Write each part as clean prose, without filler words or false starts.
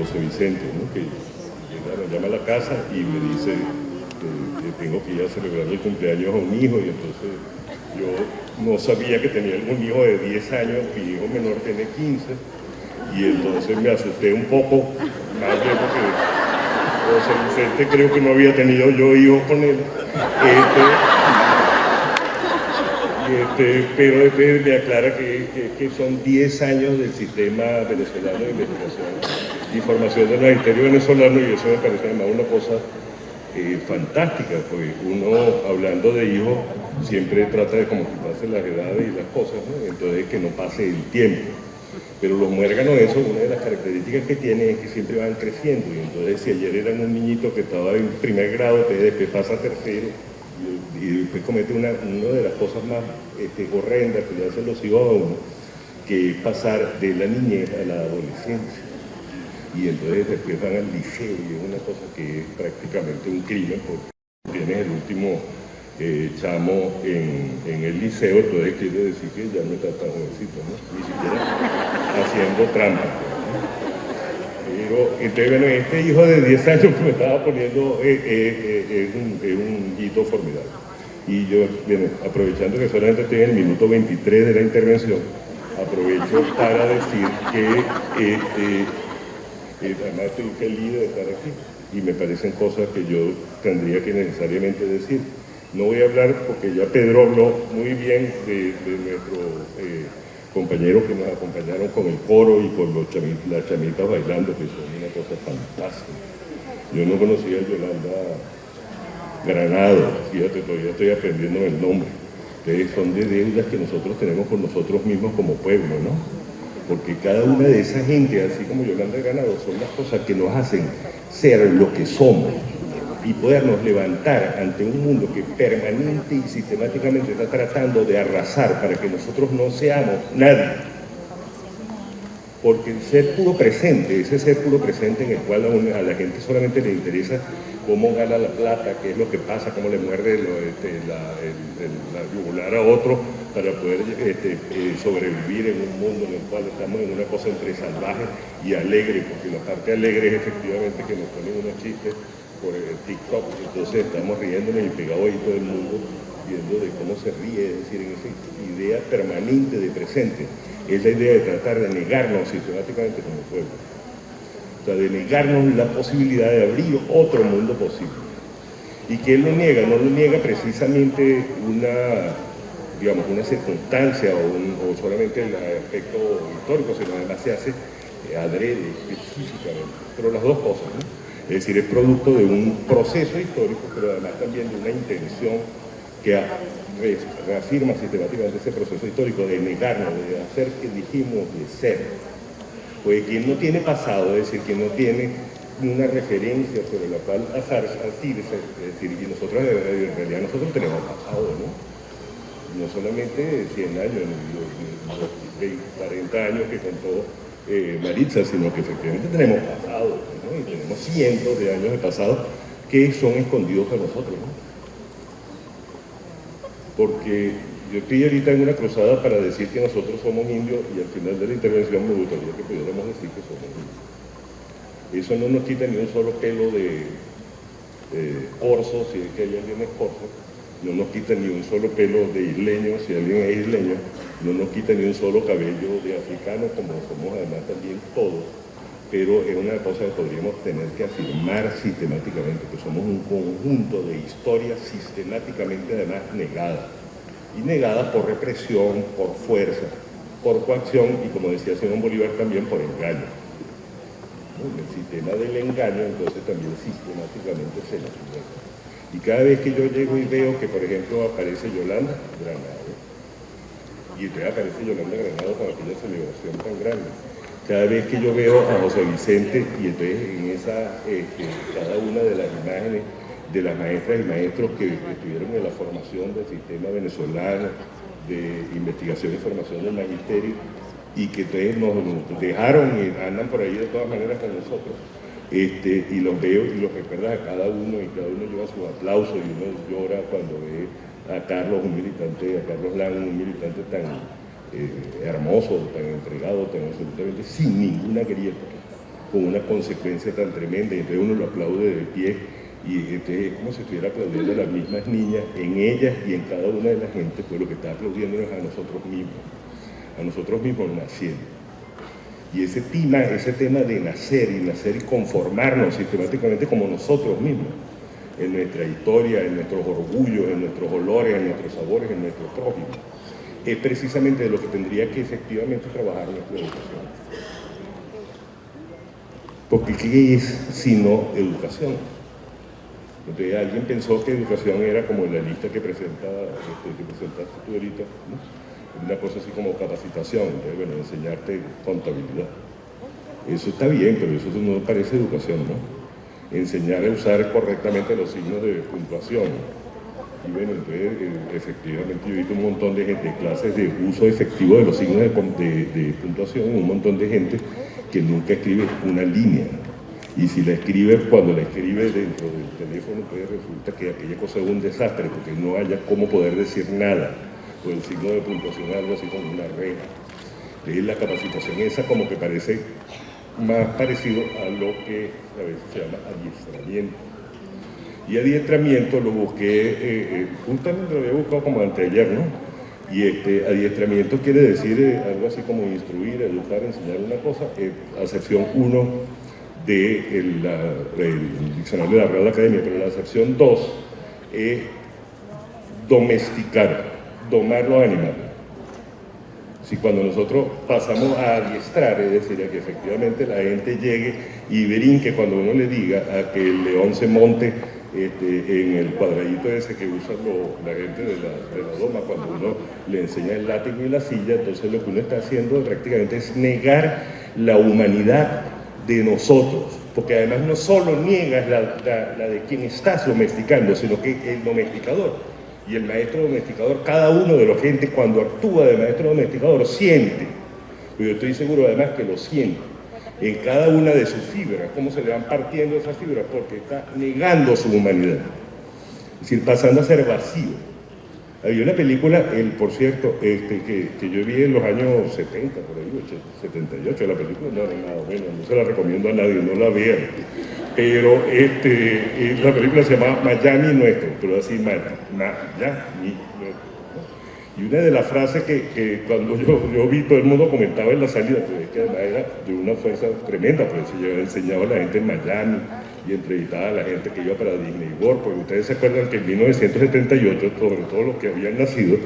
José Vicente, ¿no? Que me llama a la casa y me dice que tengo que ir a celebrar el cumpleaños a un hijo, y entonces yo no sabía que tenía un hijo de 10 años, mi hijo menor tiene 15, y entonces me asusté un poco, más bien porque José Vicente creo que no había tenido yo hijos con él. Pero después me aclara que son 10 años del sistema venezolano de investigación y formación del magisterio venezolano, y eso me parece además una cosa fantástica, porque uno, hablando de hijos, siempre trata de como que pasen las edades y las cosas, ¿no? Entonces que no pase el tiempo. Pero los muérganos, eso, una de las características que tienen es que siempre van creciendo, y entonces si ayer eran un niñito que estaba en primer grado, después pasa a tercero, y después comete una de las cosas más horrendas que le hacen los hijos a uno, que es pasar de la niñez a la adolescencia. Y entonces después van al liceo, y es una cosa que es prácticamente un crimen, porque tienes el último chamo en el liceo, entonces quiere decir que ya no está tan jovencito, ¿no? Ni siquiera haciendo trampa. Pero entonces, bueno, este hijo de 10 años que me estaba poniendo es un hito formidable. Y yo, bueno, aprovechando que solamente estoy en el minuto 23 de la intervención, aprovecho para decir que además estoy feliz de estar aquí, y me parecen cosas que yo tendría que necesariamente decir. No voy a hablar porque ya Pedro habló muy bien de nuestros compañeros que nos acompañaron con el coro y con las chamitas bailando, que son una cosa fantástica. Yo no conocía a Yolanda Granado, fíjate, todavía estoy aprendiendo el nombre. Ustedes son de deudas que nosotros tenemos con nosotros mismos como pueblo, ¿no? Porque cada una de esa gente, así como Yolanda Granado, son las cosas que nos hacen ser lo que somos y podernos levantar ante un mundo que permanente y sistemáticamente está tratando de arrasar para que nosotros no seamos nadie. Porque el ser puro presente, ese ser puro presente en el cual a la gente solamente le interesa cómo gana la plata, qué es lo que pasa, cómo le muerde la yugular a otro para poder sobrevivir en un mundo en el cual estamos en una cosa entre salvaje y alegre, porque la parte alegre es efectivamente que nos ponen unos chistes por el TikTok, entonces estamos riéndonos y pegados ahí todo el mundo viendo de cómo se ríe, es decir, en esa idea permanente de presente. Es la idea de tratar de negarnos sistemáticamente como pueblo. O sea, de negarnos la posibilidad de abrir otro mundo posible. ¿Y que él lo niega? No lo niega precisamente una circunstancia o solamente el aspecto histórico, sino además se hace adrede, específicamente. Pero las dos cosas, ¿no? Es decir, es producto de un proceso histórico, pero además también de una intención que reafirma sistemáticamente ese proceso histórico de negarnos, de hacer que dijimos de ser. Pues quien no tiene pasado, es decir, quien no tiene una referencia sobre la cual asirse, es decir, y nosotros en realidad nosotros tenemos pasado, ¿no? No solamente 100 años, los 40 años que contó Maritza, sino que efectivamente tenemos pasado, ¿no? Y tenemos cientos de años de pasado que son escondidos para nosotros, ¿no? Porque yo estoy ahorita en una cruzada para decir que nosotros somos indios, y al final de la intervención me gustaría que pudiéramos decir que somos indios. Eso no nos quita ni un solo pelo de corzo, si es que hay alguien es corzo, no nos quita ni un solo pelo de isleño, si alguien es isleño, no nos quita ni un solo cabello de africano, como somos además también todos, pero es una cosa que podríamos tener que afirmar sistemáticamente, que somos un conjunto de historias sistemáticamente además negadas, y negadas por represión, por fuerza, por coacción y, como decía Simón Bolívar, también por engaño. El sistema del engaño entonces también sistemáticamente se nos niega. Y cada vez que yo llego y veo que, por ejemplo, aparece Yolanda Granado, y entonces aparece Yolanda Granado con aquella celebración tan grande, cada vez que yo veo a José Vicente, y entonces en cada una de las imágenes de las maestras y maestros que estuvieron en la formación del sistema venezolano de investigación y formación del magisterio, y que entonces nos dejaron y andan por ahí de todas maneras con nosotros, y los veo y los recuerdas a cada uno, y cada uno lleva sus aplausos, y uno llora cuando ve a Carlos, a Carlos Lang, un militante tan hermoso, tan entregado, tan absolutamente sin ninguna grieta, con una consecuencia tan tremenda, y entonces uno lo aplaude de pie, y entonces es como si estuviera aplaudiendo a las mismas niñas, en ellas y en cada una de las gentes, pues lo que está aplaudiendo es a nosotros mismos naciendo. Y ese tema de nacer y conformarnos sistemáticamente como nosotros mismos, en nuestra historia, en nuestros orgullos, en nuestros olores, en nuestros sabores, en nuestro prójimo, es precisamente de lo que tendría que efectivamente trabajar nuestra educación. Porque ¿qué es sino educación? Entonces alguien pensó que educación era como la lista que presentaste tú ahorita, ¿no? Una cosa así como capacitación, entonces, bueno, enseñarte contabilidad. Eso está bien, pero eso no parece educación, ¿no? Enseñar a usar correctamente los signos de puntuación. Y bueno, entonces efectivamente yo he visto un montón de clases de uso efectivo de los signos de puntuación, un montón de gente que nunca escribe una línea. Y si la escribe, cuando la escribe dentro del teléfono, pues resulta que aquella cosa es un desastre, porque no haya cómo poder decir nada. Pues el signo de puntuación es algo así como una regla. Entonces la capacitación esa como que parece más parecido a lo que a veces se llama adiestramiento. Y adiestramiento lo busqué, justamente lo había buscado como anteayer, ¿no? Y adiestramiento quiere decir algo así como instruir, educar, enseñar una cosa, acepción 1 del diccionario de la Real Academia, pero la acepción 2 es domesticar, domar los animales. Si cuando nosotros pasamos a adiestrar, es decir, a que efectivamente la gente llegue y brinque cuando uno le diga a que el león se monte en el cuadradito ese que usa la gente de la doma cuando uno le enseña el látigo y la silla, entonces lo que uno está haciendo prácticamente es negar la humanidad de nosotros, porque además no solo niegas la de quien estás domesticando, sino que el domesticador y el maestro domesticador, cada uno de los gente cuando actúa de maestro domesticador siente, yo estoy seguro además que lo siente, en cada una de sus fibras, cómo se le van partiendo esas fibras, porque está negando su humanidad, es decir, pasando a ser vacío. Había una película, por cierto, que yo vi en los años 70, por ahí, 78, la película no era nada buena, no se la recomiendo a nadie, no la vean. Pero la película se llama Miami Nuestro, pero así Miami Nuestro. Y una de las frases que cuando yo vi, todo el mundo comentaba en la salida, pues es que además era de una fuerza tremenda, pues yo enseñaba a la gente en Miami y entrevistaba a la gente que iba para Disney World, porque ustedes se acuerdan que en 1978, sobre todo los que habían nacido,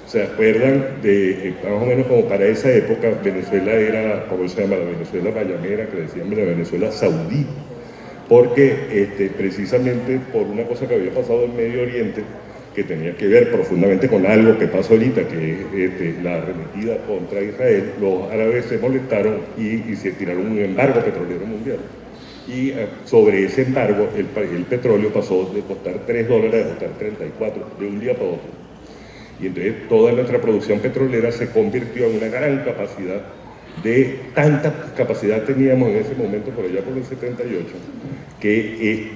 se acuerdan de, más o menos como para esa época, Venezuela era, ¿cómo se llama? La Venezuela mayamera, que decían la Venezuela saudí, porque precisamente por una cosa que había pasado en Medio Oriente, que tenía que ver profundamente con algo que pasó ahorita, que es la arremetida contra Israel, los árabes se molestaron y se tiraron un embargo petrolero mundial. Y sobre ese embargo, el petróleo pasó de costar $3 a costar 34, de un día para otro. Y entonces toda nuestra producción petrolera se convirtió en una gran capacidad, tanta capacidad teníamos en ese momento, por allá por el 78, que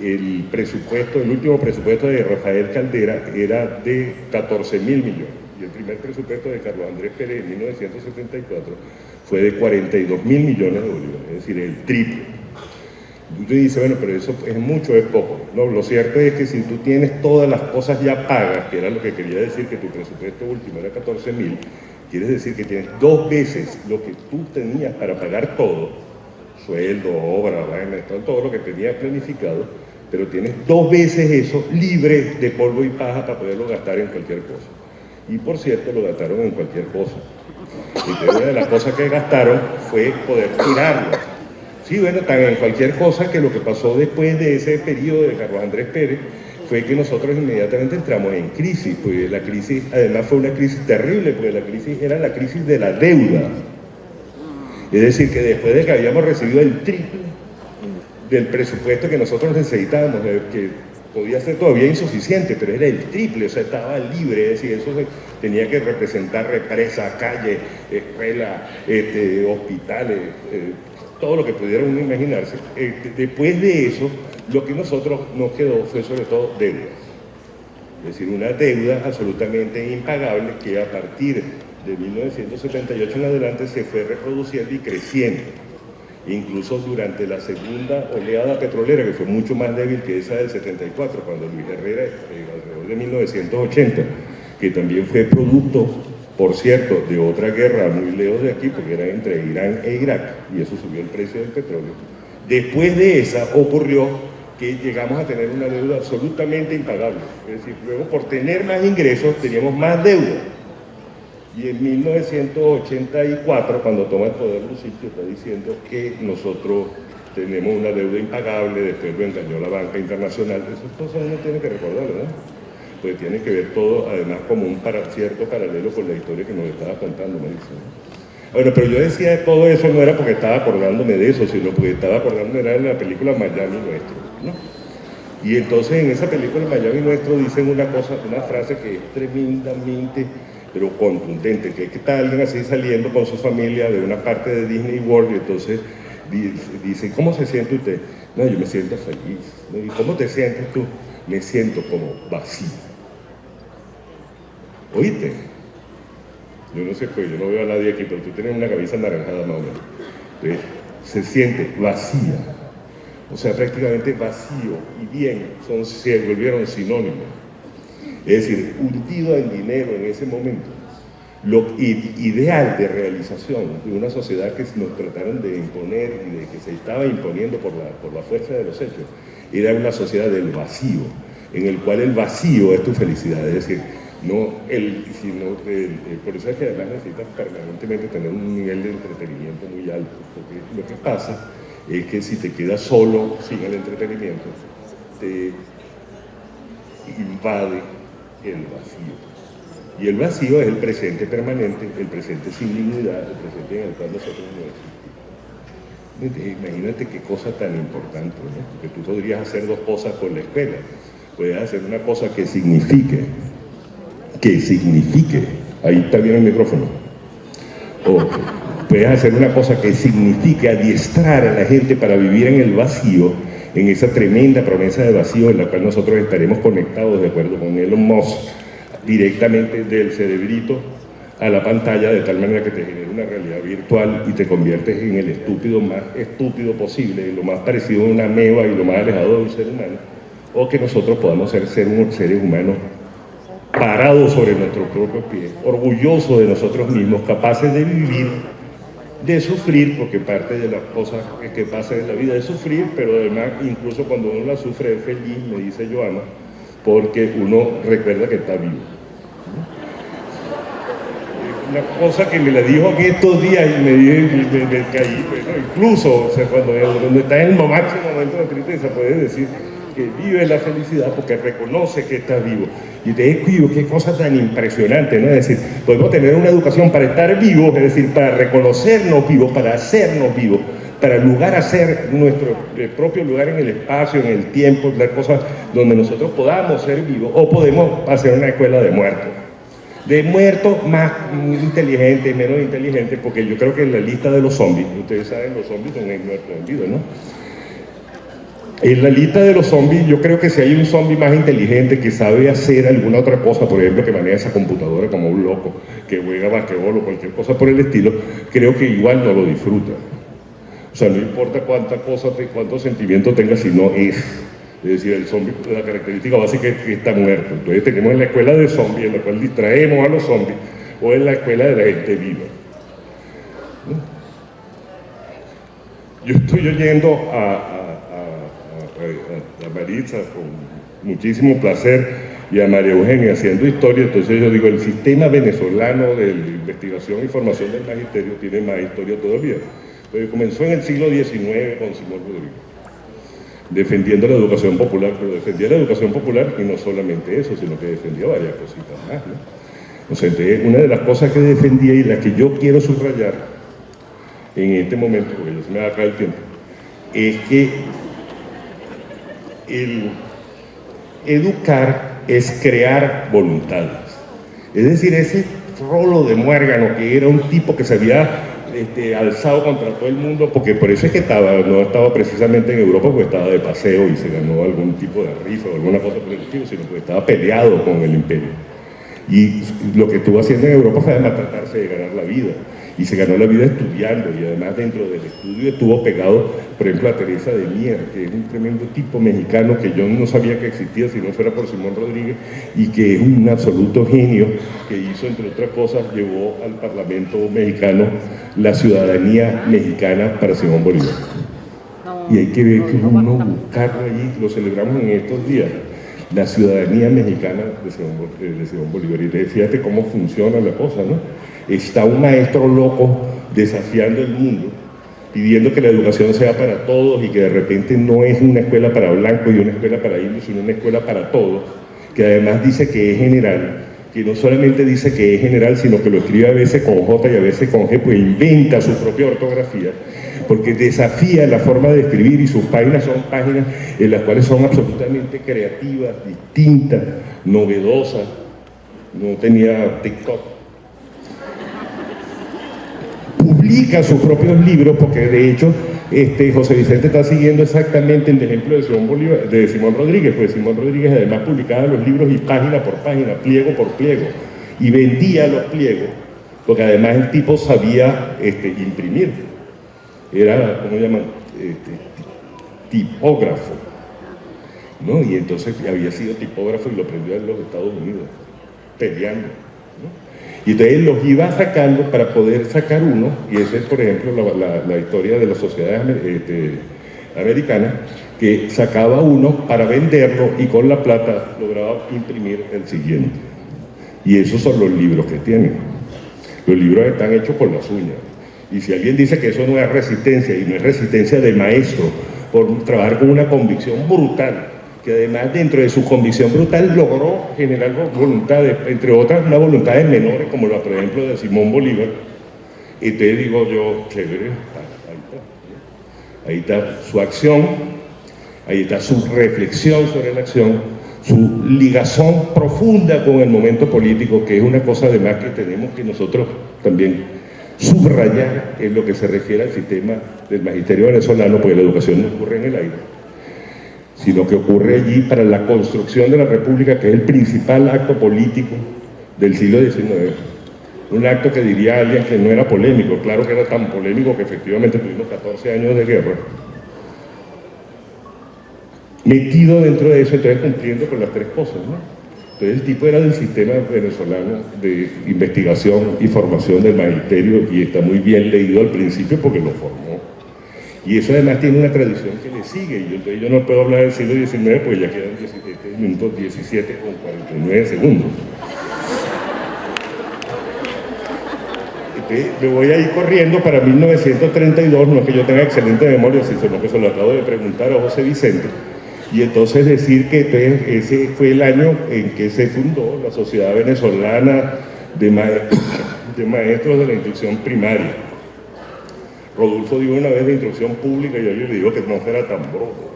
el último presupuesto de Rafael Caldera era de 14.000 millones, y el primer presupuesto de Carlos Andrés Pérez en 1974 fue de 42.000 millones de bolívares, es decir, el triple. Usted dice, bueno, pero eso es mucho, es poco. No, lo cierto es que si tú tienes todas las cosas ya pagas, que era lo que quería decir, que tu presupuesto último era 14.000, quiere decir que tienes 2 veces lo que tú tenías para pagar todo, sueldo, obra, vaina, todo lo que tenías planificado, pero tienes 2 veces eso libre de polvo y paja para poderlo gastar en cualquier cosa. Y por cierto, lo gastaron en cualquier cosa. Y una de las cosas que gastaron fue poder tirarlo. Sí, bueno, tan en cualquier cosa que lo que pasó después de ese periodo de Carlos Andrés Pérez fue que nosotros inmediatamente entramos en crisis, pues la crisis además fue una crisis terrible, porque la crisis era la crisis de la deuda. Es decir, que después de que habíamos recibido el triple del presupuesto que nosotros necesitábamos, que podía ser todavía insuficiente, pero era el triple, o sea, estaba libre, es decir, eso tenía que representar represas, calles, escuelas, hospitales, todo lo que pudiera uno imaginarse. Después de eso, lo que nosotros nos quedó fue sobre todo deudas. Es decir, una deuda absolutamente impagable que a partir de 1978 en adelante se fue reproduciendo y creciendo. Incluso durante la segunda oleada petrolera, que fue mucho más débil que esa del 74, cuando Luis Herrera, alrededor de 1980, que también fue producto, por cierto, de otra guerra muy lejos de aquí, porque era entre Irán e Irak, y eso subió el precio del petróleo. Después de esa ocurrió que llegamos a tener una deuda absolutamente impagable. Es decir, luego por tener más ingresos teníamos más deuda. Y en 1984, cuando toma el poder Lucicio, está diciendo que nosotros tenemos una deuda impagable, después lo engañó la banca internacional. Esas cosas uno tiene que recordar, ¿verdad? Pues tiene que ver todo, además, como un cierto paralelo con la historia que nos estaba contando, me dice. Bueno, pero yo decía todo eso no era porque estaba acordándome de eso, sino porque estaba acordándome de la película Miami Nuestro, ¿no? Y entonces en esa película Miami Nuestro dicen una cosa, una frase que es tremendamente, pero contundente, que está alguien así saliendo con su familia de una parte de Disney World y entonces dice, ¿cómo se siente usted? No, yo me siento feliz. ¿Y cómo te sientes tú? Me siento como vacío. ¿Oíste? Yo no sé, pues yo no veo a nadie aquí, pero tú tienes una cabeza anaranjada más o menos. Entonces, se siente vacía. O sea, prácticamente vacío y bien se volvieron sinónimos. Es decir, hundido en dinero en ese momento. Lo ideal de realización de una sociedad que nos trataron de imponer y de que se estaba imponiendo por la fuerza de los hechos, era una sociedad del vacío, en el cual el vacío es tu felicidad. Es decir, por eso es que además necesitas permanentemente tener un nivel de entretenimiento muy alto, porque lo que pasa es que si te quedas solo sin el entretenimiento, te invade el vacío. Y el vacío es el presente permanente, el presente sin dignidad, el presente en el cual nosotros no existimos. Imagínate qué cosa tan importante, ¿no? Porque tú podrías hacer dos cosas con la escuela. Puedes hacer una cosa que signifique, ahí está bien el micrófono. Puedes hacer una cosa que signifique adiestrar a la gente para vivir en el vacío, en esa tremenda promesa de vacío en la cual nosotros estaremos conectados, de acuerdo con Elon Musk, directamente del cerebrito a la pantalla, de tal manera que te genera una realidad virtual y te conviertes en el estúpido más estúpido posible, lo más parecido a una ameba y lo más alejado de un ser humano, o que nosotros podamos ser seres humanos parados sobre nuestros propios pies, orgullosos de nosotros mismos, capaces de vivir, de sufrir, porque parte de las cosas que pasa en la vida es sufrir, pero además incluso cuando uno la sufre es feliz, me dice Joana, porque uno recuerda que está vivo. Una cosa que me la dijo en estos días y me caí, bueno, incluso, o sea, cuando está en el máximo momento de tristeza, puedes decir que vive la felicidad porque reconoce que está vivo. Y te digo, qué cosa tan impresionante, ¿no? Es decir, podemos tener una educación para estar vivos, es decir, para reconocernos vivos, para hacernos vivos, para hacer nuestro propio lugar en el espacio, en el tiempo, las cosas donde nosotros podamos ser vivos, o podemos hacer una escuela de muertos más inteligentes, menos inteligentes, porque yo creo que en la lista de los zombies, ustedes saben, los zombies son muertos en vida, ¿no? En la lista de los zombies, yo creo que si hay un zombie más inteligente que sabe hacer alguna otra cosa, por ejemplo, que maneja esa computadora como un loco, que juega basquetbol o cualquier cosa por el estilo, creo que igual no lo disfruta. O sea, no importa cuántos sentimientos tenga, si no es. Es decir, el zombie, la característica básica es que está muerto. Entonces tenemos en la escuela de zombies, en la cual distraemos a los zombies, o en la escuela de la gente viva. Yo estoy oyendo a Maritza con muchísimo placer y a María Eugenia haciendo historia, entonces yo digo, el sistema venezolano de investigación y formación del magisterio tiene más historia todavía. Entonces comenzó en el siglo XIX con Simón Rodríguez, defendiendo la educación popular, pero defendía la educación popular y no solamente eso, sino que defendía varias cositas más, ¿no? O sea, entonces, una de las cosas que defendía y la que yo quiero subrayar en este momento, porque ya se me va a acabar el tiempo, es que el educar es crear voluntades. Es decir, ese rolo de muérgano que era un tipo que se había alzado contra todo el mundo, porque por eso es que no estaba precisamente en Europa porque estaba de paseo y se ganó algún tipo de rifa o alguna cosa por el estilo, sino porque estaba peleado con el imperio. Y lo que estuvo haciendo en Europa fue además tratarse de ganar la vida. Y se ganó la vida estudiando, y además dentro del estudio estuvo pegado, por ejemplo, a Teresa de Mier, que es un tremendo tipo mexicano que yo no sabía que existía si no fuera por Simón Rodríguez, y que es un absoluto genio, que hizo, entre otras cosas, llevó al Parlamento mexicano la ciudadanía mexicana para Simón Bolívar. Y hay que ver que uno buscarlo allí, lo celebramos en estos días, la ciudadanía mexicana de Simón Bolívar. Y fíjate cómo funciona la cosa, ¿no? Está un maestro loco desafiando el mundo, pidiendo que la educación sea para todos y que de repente no es una escuela para blancos y una escuela para indios, sino una escuela para todos, que además dice que es general, que no solamente dice que es general, sino que lo escribe a veces con J y a veces con G, pues inventa su propia ortografía, porque desafía la forma de escribir, y sus páginas son páginas en las cuales son absolutamente creativas, distintas, novedosas. No tenía TikTok. Publica sus propios libros, porque de hecho José Vicente está siguiendo exactamente el ejemplo de Simón Rodríguez, pues Simón Rodríguez además publicaba los libros y página por página, pliego por pliego, y vendía los pliegos, porque además el tipo sabía imprimir, era, ¿cómo llaman? Tipógrafo, ¿no? Y entonces había sido tipógrafo y lo aprendió en los Estados Unidos, peleando, ¿no? Y entonces los iba sacando para poder sacar uno, y esa es, por ejemplo, la historia de las sociedades americanas, que sacaba uno para venderlo y con la plata lograba imprimir el siguiente. Y esos son los libros que tienen. Los libros están hechos con las uñas. Y si alguien dice que eso no es resistencia, y no es resistencia del maestro, por trabajar con una convicción brutal, que además dentro de su convicción brutal logró generar voluntades, entre otras unas voluntades menores, como la, por ejemplo, de Simón Bolívar. Y te digo yo, chévere, ahí está su acción, ahí está su reflexión sobre la acción, su ligazón profunda con el momento político, que es una cosa además que tenemos que nosotros también subrayar en lo que se refiere al sistema del magisterio venezolano, porque la educación no ocurre en el aire, sino que ocurre allí para la construcción de la República, que es el principal acto político del siglo XIX. Un acto que diría alguien que no era polémico, claro que era tan polémico que efectivamente tuvimos 14 años de guerra. Metido dentro de eso, entonces cumpliendo con las tres cosas, ¿no? Entonces el tipo era del sistema venezolano de investigación y formación del magisterio, y está muy bien leído al principio porque lo formó. Y eso además tiene una tradición que le sigue, y entonces yo no puedo hablar del siglo XIX porque ya quedan 17 minutos 17 con 49 segundos. Entonces me voy a ir corriendo para 1932, no es que yo tenga excelente memoria, sino que se lo acabo de preguntar a José Vicente, y entonces decir que ese fue el año en que se fundó la Sociedad Venezolana de Maestros de la Instrucción Primaria. Rodolfo dijo una vez de instrucción pública, y yo le digo que no será tan broco.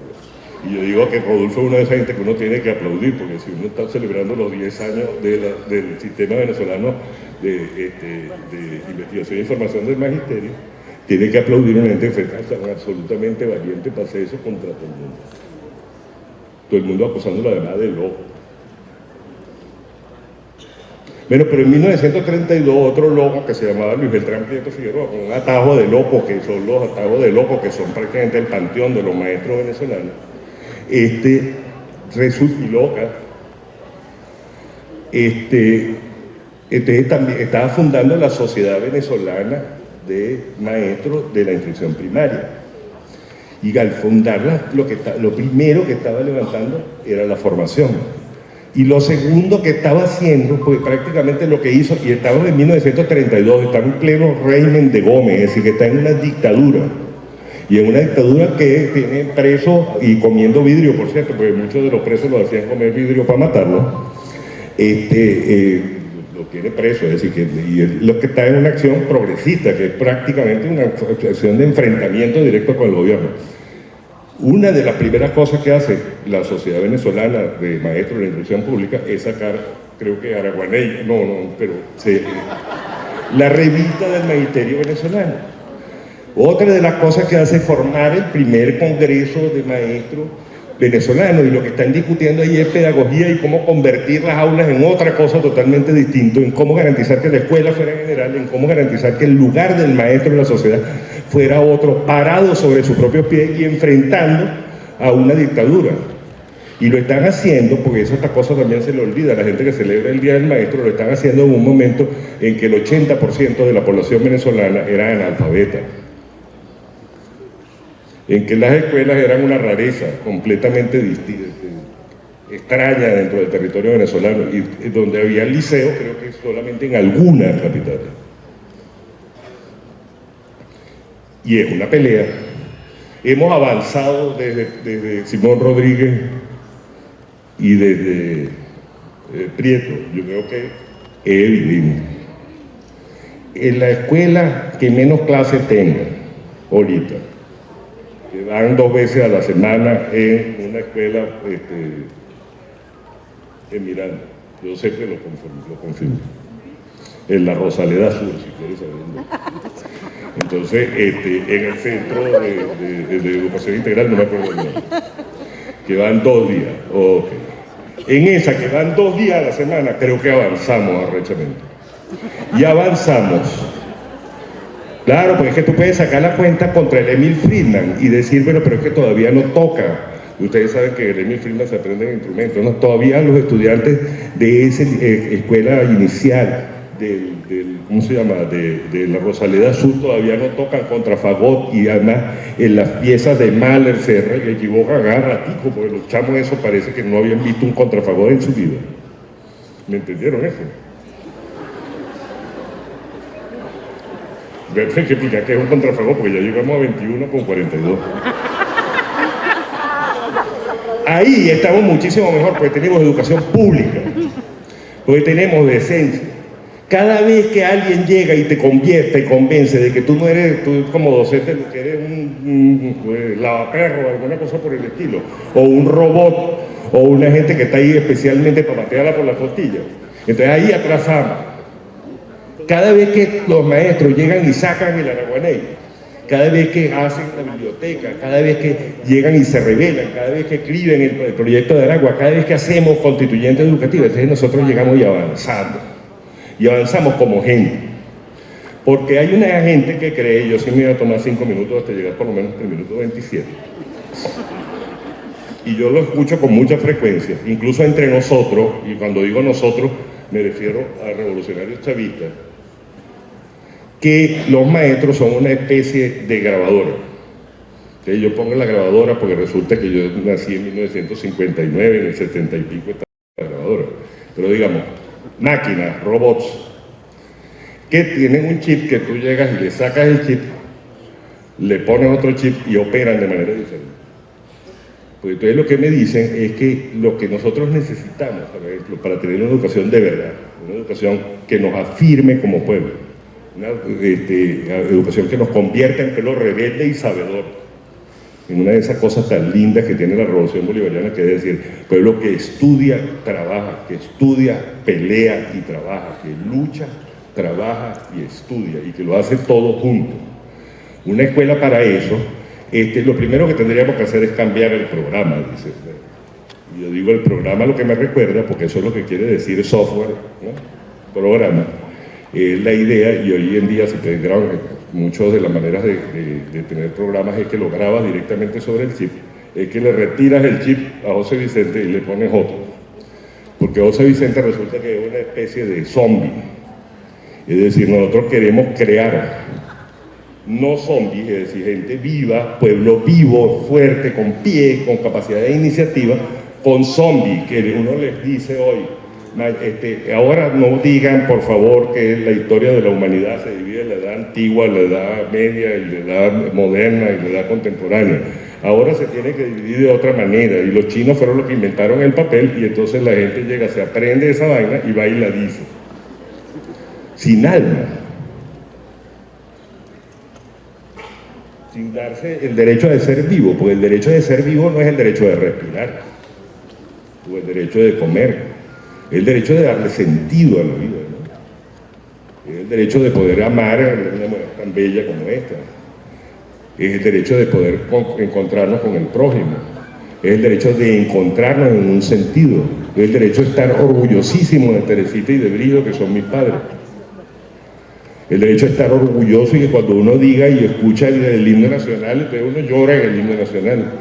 Y yo digo que Rodolfo es una de esas gente que uno tiene que aplaudir, porque si uno está celebrando los 10 años del sistema venezolano de investigación e información del magisterio, tiene que aplaudir a una gente que fue absolutamente valiente para hacer eso contra todo el mundo. Todo el mundo acusándolo además de loco. Bueno, pero en 1932 otro loco que se llamaba Luis Beltrán Prieto Figueroa, con un atajo de locos, que son los atajos de locos, que son prácticamente el panteón de los maestros venezolanos, y loca, entonces también estaba fundando la Sociedad Venezolana de Maestros de la Instrucción Primaria. Y al fundarla, lo primero que estaba levantando era la formación. Y lo segundo que estaba haciendo, pues prácticamente lo que hizo, y estamos en 1932, está en pleno régimen de Gómez, es decir, que está en una dictadura. Y en una dictadura que tiene presos y comiendo vidrio, por cierto, porque muchos de los presos lo hacían comer vidrio para matarlo. Lo tiene preso, es decir, que lo que está en una acción progresista, que es prácticamente una acción de enfrentamiento directo con el gobierno. Una de las primeras cosas que hace la Sociedad Venezolana de Maestros de la Instrucción Pública es sacar, creo que Araguaney, la revista del Magisterio Venezolano. Otra de las cosas que hace es formar el primer congreso de maestros venezolanos, y lo que están discutiendo ahí es pedagogía y cómo convertir las aulas en otra cosa totalmente distinta, en cómo garantizar que la escuela fuera general, en cómo garantizar que el lugar del maestro en la sociedad fuera otro, parado sobre sus propios pies y enfrentando a una dictadura. Y lo están haciendo, porque eso esta cosa también se le olvida a la gente que celebra el Día del Maestro, lo están haciendo en un momento en que el 80% de la población venezolana era analfabeta, en que las escuelas eran una rareza completamente extraña dentro del territorio venezolano, y donde había liceo, creo que solamente en algunas capitales. Y es una pelea. Hemos avanzado desde Simón Rodríguez y desde Prieto, yo creo que es evidente. En la escuela que menos clases tenga ahorita, que van 2 veces a la semana en una escuela en Miranda, yo sé que lo confirmo, en la Rosaleda Sur, si quieres saberlo. Entonces, en el Centro de Educación Integral, no me acuerdo el nombre, que van 2 días. Okay. En esa que van 2 días a la semana, creo que avanzamos arrechamente. Y avanzamos. Claro, porque es que tú puedes sacar la cuenta contra el Emil Friedman y decir, bueno, pero es que todavía no toca. Y ustedes saben que el Emil Friedman se aprende en instrumentos, ¿no? Todavía los estudiantes de esa escuela inicial, ¿cómo se llama? De la Rosaleda Sur, todavía no tocan contrafagot, y además en las piezas de Mahler se equivocan cada ratico, porque los chamos eso parece que no habían visto un contrafagot en su vida. ¿Me entendieron eso? Voy a tener que explicar qué es un contrafagot, porque ya llegamos a 21 con 42. Ahí estamos muchísimo mejor, porque tenemos educación pública, porque tenemos decencia. Cada vez que alguien llega y te convierte y convence de que tú no eres, tú como docente, que eres un lavaperro o alguna cosa por el estilo, o un robot, o una gente que está ahí especialmente para patearla por las costillas, entonces ahí atrasamos. Cada vez que los maestros llegan y sacan el araguaney, cada vez que hacen la biblioteca, cada vez que llegan y se rebelan, cada vez que escriben el proyecto de Aragua, cada vez que hacemos constituyente educativa, entonces nosotros llegamos y avanzando. Y avanzamos como gente. Porque hay una gente que cree, yo sí me iba a tomar 5 minutos hasta llegar por lo menos al minuto 27. Y yo lo escucho con mucha frecuencia, incluso entre nosotros, y cuando digo nosotros me refiero a revolucionarios chavistas, que los maestros son una especie de grabadora. Entonces yo pongo la grabadora porque resulta que yo nací en 1959, en el 70 y pico estaba la grabadora. Pero digamos, máquinas, robots, que tienen un chip que tú llegas y le sacas el chip, le pones otro chip y operan de manera diferente. Pues entonces lo que me dicen es que lo que nosotros necesitamos, por ejemplo, para tener una educación de verdad, una educación que nos afirme como pueblo, una educación que nos convierta en pueblo rebelde y sabedor, en una de esas cosas tan lindas que tiene la revolución bolivariana, que es decir, pueblo que estudia, trabaja, que estudia, pelea y trabaja, que lucha, trabaja y estudia, y que lo hace todo junto. Una escuela para eso, lo primero que tendríamos que hacer es cambiar el programa, dice. Y yo digo el programa, lo que me recuerda, porque eso es lo que quiere decir software, ¿no? Programa. La idea, y hoy en día se te graban, muchas de las maneras de tener programas es que lo grabas directamente sobre el chip, es que le retiras el chip a José Vicente y le pones otro, porque José Vicente resulta que es una especie de zombie, es decir, nosotros queremos crear no zombies, es decir, gente viva, pueblo vivo, fuerte, con pie, con capacidad de iniciativa, con zombies, que uno les dice hoy, ahora no digan por favor que la historia de la humanidad se divide en la edad antigua, la edad media, y la edad moderna y la edad contemporánea. Ahora se tiene que dividir de otra manera, y los chinos fueron los que inventaron el papel, y entonces la gente llega, se aprende esa vaina y va y la dice. Sin alma. Sin darse el derecho de ser vivo, porque el derecho de ser vivo no es el derecho de respirar, o el derecho de comer. El derecho de darle sentido a la vida, ¿no? Es el derecho de poder amar a una mujer tan bella como esta. Es el derecho de poder encontrarnos con el prójimo. es el derecho de encontrarnos en un sentido, es el derecho de estar orgullosísimo de Teresita y de Brillo, que son mis padres. El derecho a estar orgulloso y que cuando uno diga y escucha el himno nacional, entonces uno llora en el himno nacional.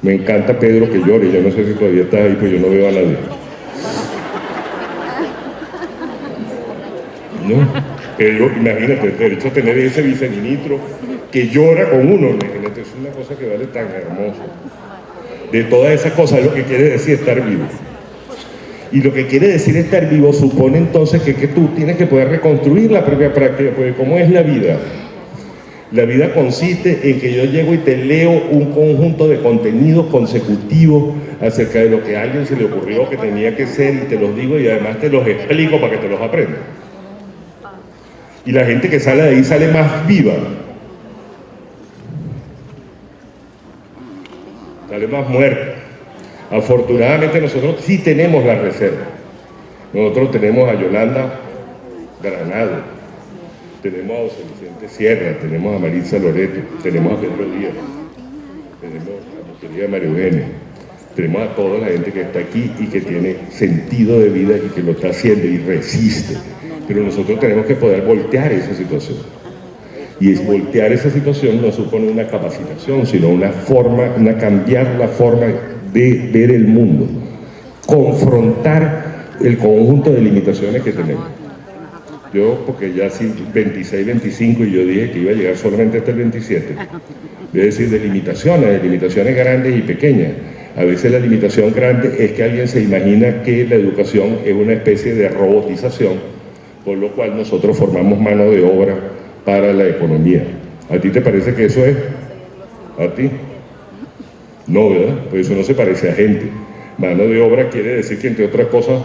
Me encanta Pedro que llore, yo no sé si todavía está ahí, pues yo no veo a nadie. ¿No? Pedro, imagínate, el derecho a tener ese viceministro que llora con uno, imagínate, es una cosa que vale tan hermoso. De todas esas cosas es lo que quiere decir estar vivo. Y lo que quiere decir estar vivo supone entonces que tú tienes que poder reconstruir la propia práctica, porque ¿cómo es la vida? La vida consiste en que yo llego y te leo un conjunto de contenidos consecutivos acerca de lo que a alguien se le ocurrió que tenía que ser y te los digo y además te los explico para que te los aprendas. Y la gente que sale de ahí sale más viva, sale más muerta. Afortunadamente nosotros sí tenemos la reserva. Nosotros tenemos a Yolanda Granado, tenemos a José Vicente Sierra, tenemos a Maritza Loreto, tenemos a Pedro Díaz, tenemos a mi querida María Eugenia, tenemos a toda la gente que está aquí y que tiene sentido de vida y que lo está haciendo y resiste. Pero nosotros tenemos que poder voltear esa situación. Y voltear esa situación no supone una capacitación, sino una forma, cambiar la forma de ver el mundo, confrontar el conjunto de limitaciones que tenemos. Yo, porque ya sí, 26, 25, y yo dije que iba a llegar solamente hasta el 27, voy a decir de limitaciones grandes y pequeñas. A veces la limitación grande es que alguien se imagina que la educación es una especie de robotización, por lo cual nosotros formamos mano de obra para la economía. ¿A ti te parece que eso es? ¿A ti? No, ¿verdad? Pues eso no se parece a gente. Mano de obra quiere decir que, entre otras cosas,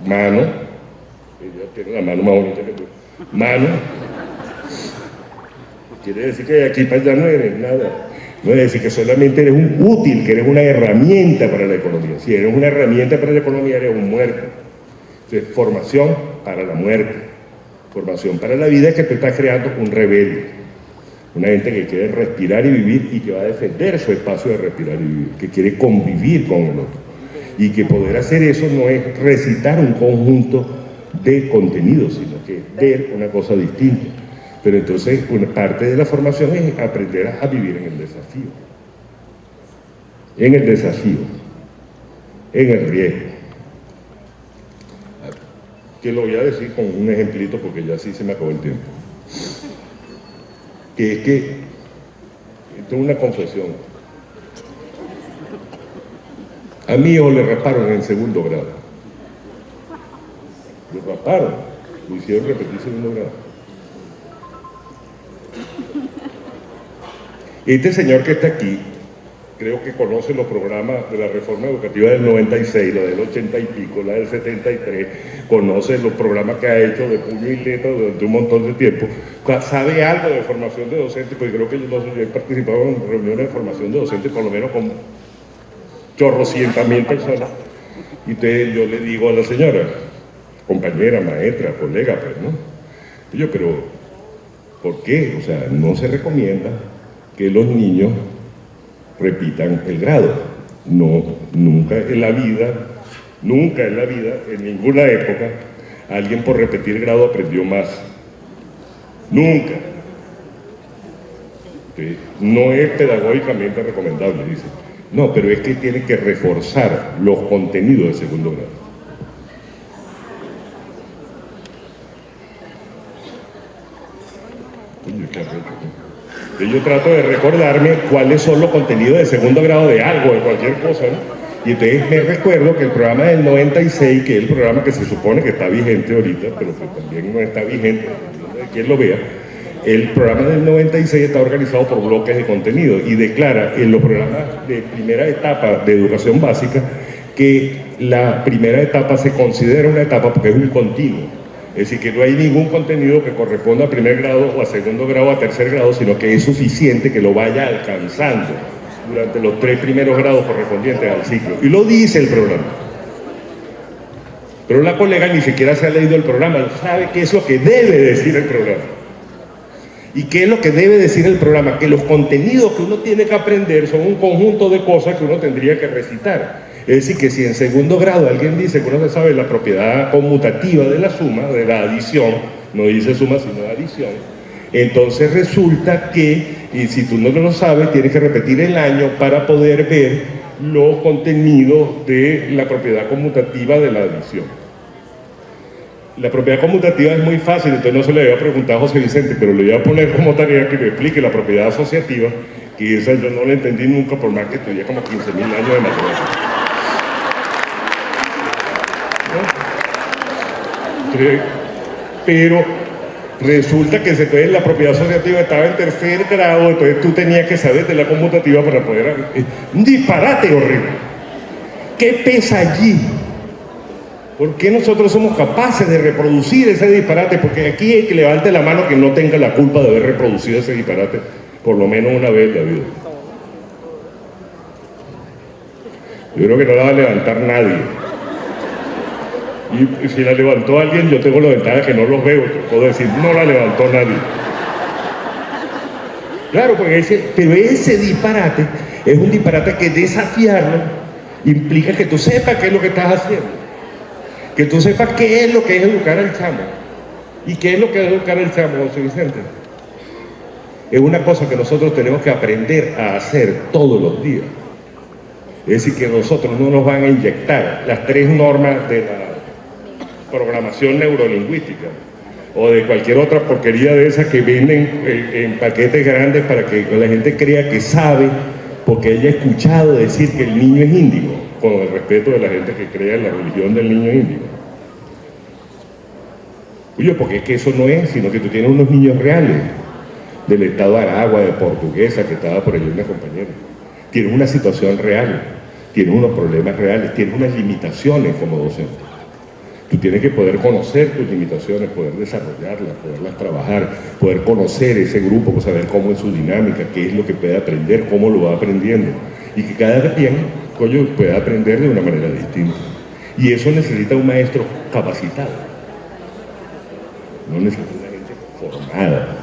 mano, ella tiene la mano más bonita que tú, mano, quiere decir que de aquí para allá no eres nada. No es decir que solamente eres un útil, que eres una herramienta para la economía. Si eres una herramienta para la economía, eres un muerto. Entonces, formación para la muerte, formación para la vida es que tú estás creando un rebelde. Una gente que quiere respirar y vivir y que va a defender su espacio de respirar y vivir, que quiere convivir con el otro. Y que poder hacer eso no es recitar un conjunto de contenidos, sino que ver una cosa distinta. Pero entonces una parte de la formación es aprender a vivir en el desafío. En el desafío. En el riesgo. Que lo voy a decir con un ejemplito porque ya sí se me acabó el tiempo. Que es que, esto es una confesión, a mi hijo le rasparon en segundo grado, lo rasparon, lo hicieron repetir segundo grado. Este señor que está aquí, creo que conoce los programas de la reforma educativa del 96, la del 80 y pico, la del 73, conoce los programas que ha hecho de puño y letra durante un montón de tiempo, sabe algo de formación de docentes, porque creo que yo he participado en reuniones de formación de docentes por lo menos con chorrocientas mil personas. Y entonces yo le digo a la señora, compañera, maestra, colega, pues, ¿no? Y yo, pero, ¿por qué? O sea, no se recomienda que los niños repitan el grado. No, nunca en la vida, en ninguna época, alguien por repetir grado aprendió más. Nunca. ¿Sí? No es pedagógicamente recomendable, dice. No, pero es que tiene que reforzar los contenidos de segundo grado. Yo trato de recordarme cuáles son los contenidos de segundo grado de algo, de cualquier cosa, ¿no? Y entonces me recuerdo que el programa del 96, que es el programa que se supone que está vigente ahorita, pero que también no está vigente, de quien lo vea, el programa del 96 está organizado por bloques de contenido y declara en los programas de primera etapa de educación básica que la primera etapa se considera una etapa porque es un continuo. Es decir, que no hay ningún contenido que corresponda a primer grado o a segundo grado o a tercer grado, sino que es suficiente que lo vaya alcanzando durante los 3 primeros grados correspondientes al ciclo. Y lo dice el programa. Pero la colega ni siquiera se ha leído el programa, sabe qué es lo que debe decir el programa. ¿Y qué es lo que debe decir el programa? Que los contenidos que uno tiene que aprender son un conjunto de cosas que uno tendría que recitar. Es decir, que si en segundo grado alguien dice que uno se sabe la propiedad conmutativa de la suma, de la adición, no dice suma sino adición, entonces resulta que, y si tú no lo sabes, tienes que repetir el año para poder ver los contenidos de la propiedad conmutativa de la adición. La propiedad conmutativa es muy fácil, entonces no se le había preguntado a José Vicente, pero le voy a poner como tarea que me explique la propiedad asociativa, que esa yo no la entendí nunca, por más que estudié como 15.000 años de matemáticas. ¿No? Pero resulta que la propiedad asociativa estaba en tercer grado, entonces tú tenías que saber de la conmutativa para poder... un disparate horrible. ¿Qué pesa allí? ¿Por qué nosotros somos capaces de reproducir ese disparate? Porque aquí hay que levante la mano que no tenga la culpa de haber reproducido ese disparate por lo menos una vez en la vida. Yo creo que no la va a levantar nadie. Y si la levantó alguien, yo tengo la ventaja que no los veo. Puedo decir, no la levantó nadie. Claro, pero ese disparate es un disparate que desafiarlo implica que tú sepas qué es lo que estás haciendo. Que tú sepas qué es lo que es educar al chamo. ¿Y qué es lo que es educar al chamo, José Vicente? Es una cosa que nosotros tenemos que aprender a hacer todos los días. Es decir, que nosotros no nos van a inyectar las 3 normas de la programación neurolingüística o de cualquier otra porquería de esas que venden en paquetes grandes para que la gente crea que sabe, porque ella ha escuchado decir que el niño es índigo, con el respeto de la gente que crea en la religión del niño índigo. Oye, porque es que eso no es, sino que tú tienes unos niños reales, del estado de Aragua, de Portuguesa, que estaba por allí una compañera. Tienes una situación real, tienes unos problemas reales, tienes unas limitaciones como docente. Tú tienes que poder conocer tus limitaciones, poder desarrollarlas, poderlas trabajar, poder conocer ese grupo, pues saber cómo es su dinámica, qué es lo que puede aprender, cómo lo va aprendiendo. Y que cada quien, pueda aprender de una manera distinta. Y eso necesita un maestro capacitado. No necesita una gente formada.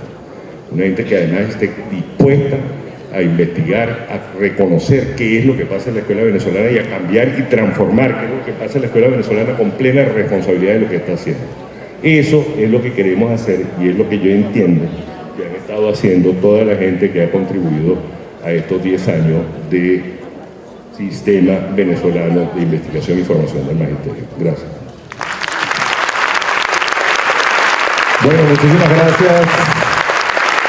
Una gente que además esté dispuesta a investigar, a reconocer qué es lo que pasa en la escuela venezolana y a cambiar y transformar qué es lo que pasa en la escuela venezolana con plena responsabilidad de lo que está haciendo. Eso es lo que queremos hacer y es lo que yo entiendo que han estado haciendo toda la gente que ha contribuido a estos 10 años de Sistema Venezolano de Investigación y Formación del Magisterio. Gracias. Bueno, muchísimas gracias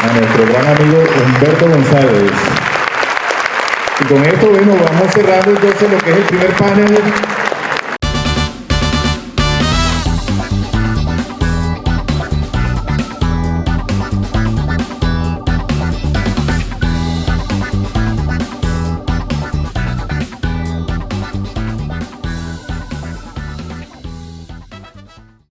a nuestro gran amigo Humberto González. Y con esto, bueno, vamos cerrando entonces lo que es el primer panel